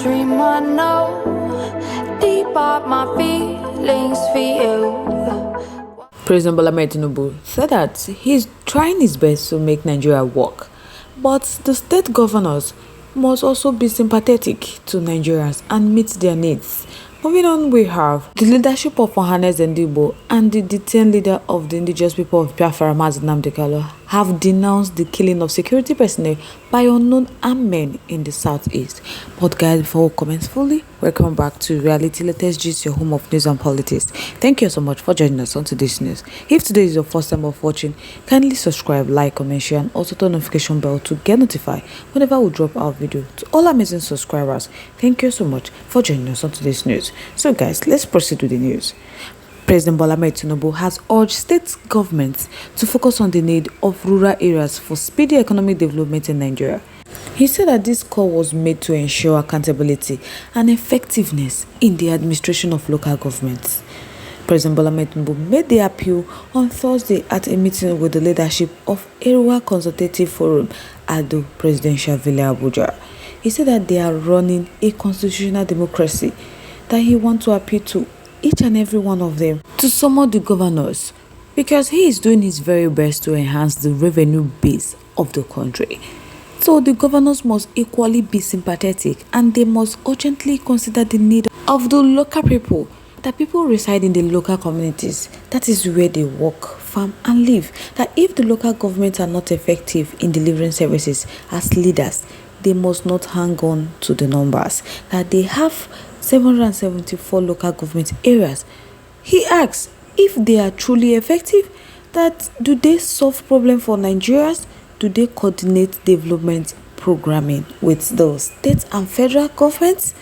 dream I know deep up my feelings for you. President Bola Tinubu said that he's trying his best to make Nigeria work, but the state governors must also be sympathetic to Nigerians and meet their needs. Moving on, we have the leadership of SIL3NT and the detained leader of the indigenous people of Biafra, Nnamdi Kanu, have denounced the killing of security personnel by unknown armed men in the southeast. But guys, before we comment fully, welcome back to Reality Latest Gist, your home of news and politics. Thank you so much for joining us on today's news. If today is your first time of watching, kindly subscribe, like, comment, share, and also turn notification bell to get notified whenever we drop our video. To all amazing subscribers, thank you so much for joining us on today's news. So guys, let's proceed with the news. President Bola Tinubu has urged state governments to focus on the need of rural areas for speedy economic development in Nigeria. He said that this call was made to ensure accountability and effectiveness in the administration of local governments. President Bola Tinubu made the appeal on Thursday at a meeting with the leadership of Area Consultative Forum at the Presidential Villa Abuja. He said that they are running a constitutional democracy, that he wants to appeal to each and every one of them to summon the governors because he is doing his very best to enhance the revenue base of the country. So the governors must equally be sympathetic and they must urgently consider the need of the local people, that people reside in the local communities. That is where they work, farm and live. That if the local governments are not effective in delivering services as leaders, they must not hang on to the numbers. That they have 774 local government areas. He asks if they are truly effective, that do they solve problems for Nigerians? Do they coordinate development programming with the state and federal governments?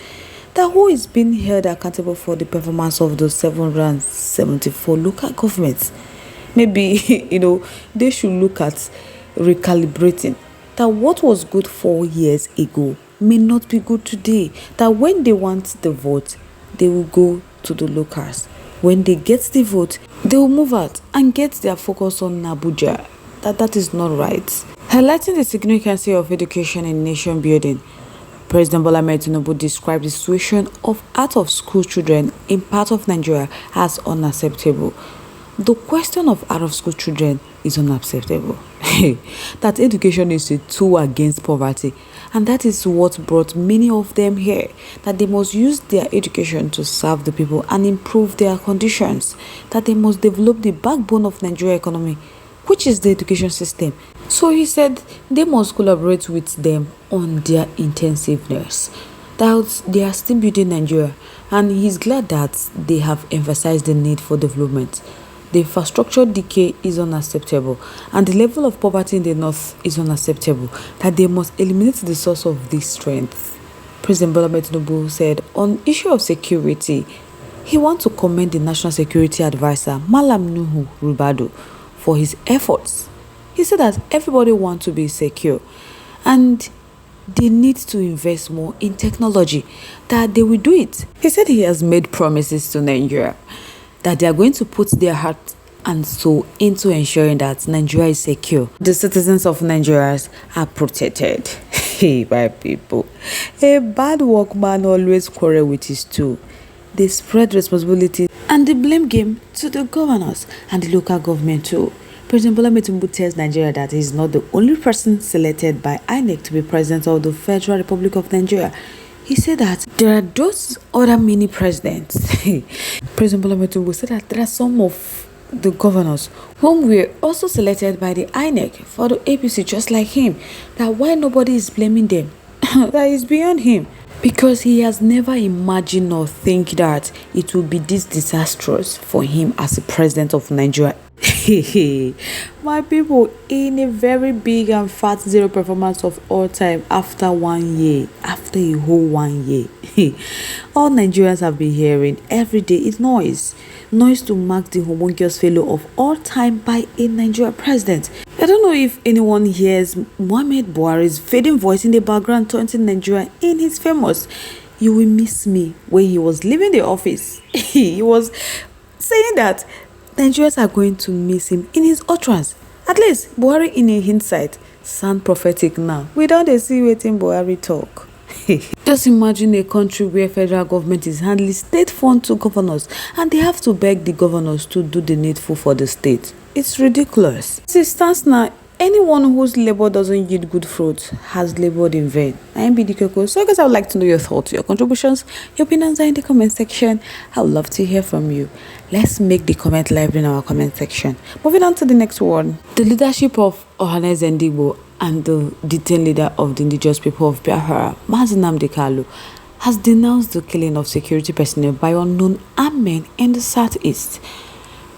That who is being held accountable for the performance of those 774 local governments? Maybe, they should look at recalibrating. That what was good 4 years ago may not be good today. That when they want the vote, they will go to the locals. When they get the vote, they will move out and get their focus on Abuja. That is not right. Highlighting the significance of education in nation building, President Bola Tinubu described the situation of out-of-school children in part of Nigeria as unacceptable. The question of out-of-school children is unacceptable. That education is a tool against poverty, and that is what brought many of them here. That they must use their education to serve the people and improve their conditions. That they must develop the backbone of Nigeria economy, which is the education system. So he said they must collaborate with them on their intensiveness. That they are still building Nigeria, and he's glad that they have emphasized the need for development. The infrastructure decay is unacceptable, and the level of poverty in the north is unacceptable. That they must eliminate the source of this strength. President Bola Tinubu said on issue of security, he wants to commend the National Security Advisor Malam Nuhu Rubadu for his efforts. He said that everybody wants to be secure and they need to invest more in technology, that they will do it. He said he has made promises to Nigeria that they are going to put their heart and soul into ensuring that Nigeria is secure. The citizens of Nigeria are protected. Hey, my people. A bad workman always quarrel with his tool. They spread responsibility and the blame game to the governors and the local government too. President Bola Tinubu tells Nigeria that he is not the only person selected by INEC to be president of the Federal Republic of Nigeria. He said that there are those other mini presidents. President Bola Tinubu said that there are some of the governors whom were also selected by the INEC for the APC just like him. That why nobody is blaming them? That is beyond him. Because he has never imagined or think that it will be this disastrous for him as a president of Nigeria. My people, in a very big and fat zero performance of all time after 1 year, after a whole 1 year, all Nigerians have been hearing every day is noise to mark the homunculus failure of all time by a Nigerian president. I don't know if anyone hears Muhammad Buhari's fading voice in the background taunting Nigeria in his famous "You will miss me" when he was leaving the office. He was saying that Nigerians are going to miss him in his utterance. At least Buhari in a hindsight sound prophetic now. We don't see waiting Buhari talk. Just imagine a country where federal government is handling state funds to governors and they have to beg the governors to do the needful for the state. It's ridiculous. As it stands now, anyone whose labor doesn't yield good fruit has labored in vain. I am BD Coco. So guys, I would like to know your thoughts, your contributions, your opinions are in the comment section. I would love to hear from you. Let's make the comment lively in our comment section. Moving on to the next one. The leadership of SIL3NT and the detained leader of the indigenous people of Biafra, Nnamdi Kanu, has denounced the killing of security personnel by unknown armed men in the southeast.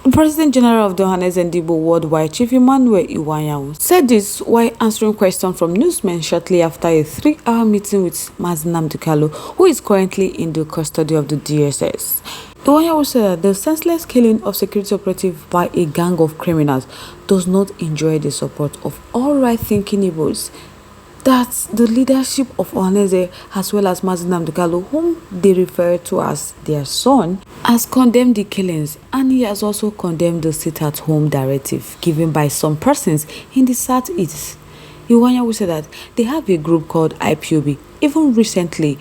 The President General of the SIL3NT Worldwide, Chief Emmanuel Iwanyanwu, said this while answering questions from newsmen shortly after a 3-hour meeting with Nnamdi Kanu, who is currently in the custody of the DSS. Iwanyanwu said that the senseless killing of security operatives by a gang of criminals does not enjoy the support of all right-thinking Igbos. That the leadership of Ohanaeze as well as Nnamdi Kanu, whom they refer to as their son, has condemned the killings, and he has also condemned the sit-at-home directive given by some persons in the southeast. Iwanyanwu said that they have a group called IPOB. Even recently,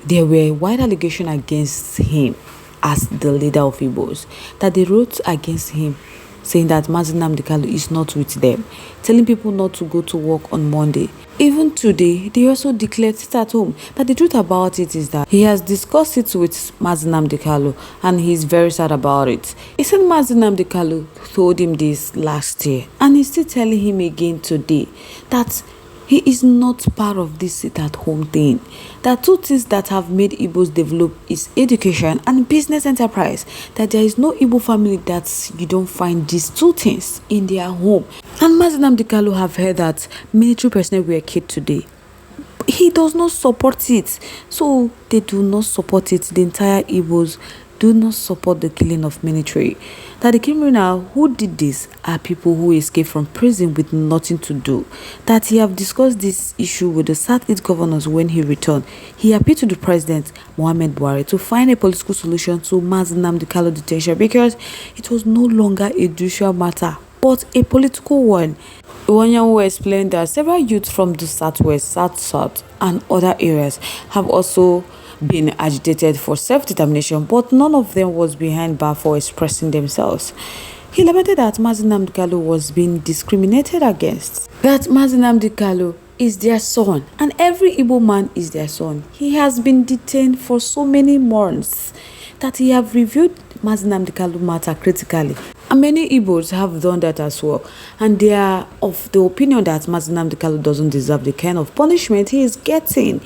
there were wide allegations against him as the leader of Igbos, that they wrote against him saying that Nnamdi Kanu is not with them, telling people not to go to work on Monday. Even today, they also declared sit at home. That the truth about it is that he has discussed it with Nnamdi Kanu and he's very sad about it. He said Nnamdi Kanu told him this last year and he's still telling him again today that he is not part of this sit-at-home thing. There are two things that have made Igbos develop is education and business enterprise. That there is no Igbo family that you don't find these two things in their home. And Nnamdi Kanu have heard that military personnel were killed today. He does not support it. So they do not support it. The entire Igbos do not support the killing of military. That the criminal who did this are people who escaped from prison with nothing to do. That he have discussed this issue with the Southeast governors when he returned. He appealed to the president, Muhammad Buhari, to find a political solution to Nnamdi Kanu detention because it was no longer a judicial matter, but a political one. Iwanyanwu explained that several youths from the Southwest, South, and other areas have also been agitated for self-determination, but none of them was behind bar for expressing themselves. He lamented that Nnamdi Kanu was being discriminated against. That Nnamdi Kanu is their son, and every Igbo man is their son. He has been detained for so many months. That he have reviewed Nnamdi Kanu matter critically. And many Igbos have done that as well. And they are of the opinion that Nnamdi Kanu doesn't deserve the kind of punishment he is getting.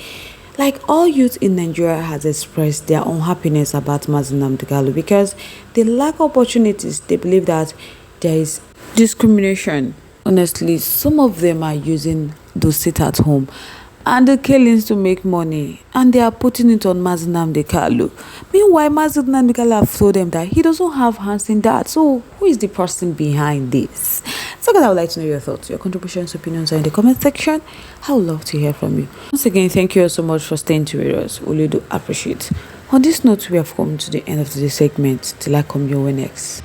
Like all youth in Nigeria has expressed their unhappiness about Nnamdi Kanu because they lack opportunities. They believe that there is discrimination. Honestly, some of them are using the sit-at-home and the killings to make money, and they are putting it on Nnamdi Kanu. Meanwhile, Nnamdi Kanu have told them that he doesn't have hands in that. So who is the person behind this? So guys, I would like to know your thoughts, your contributions, opinions are in the comment section. I would love to hear from you. Once again, thank you all so much for staying to with us. We really do appreciate. On this note, we have come to the end of the segment. Till I come your way next.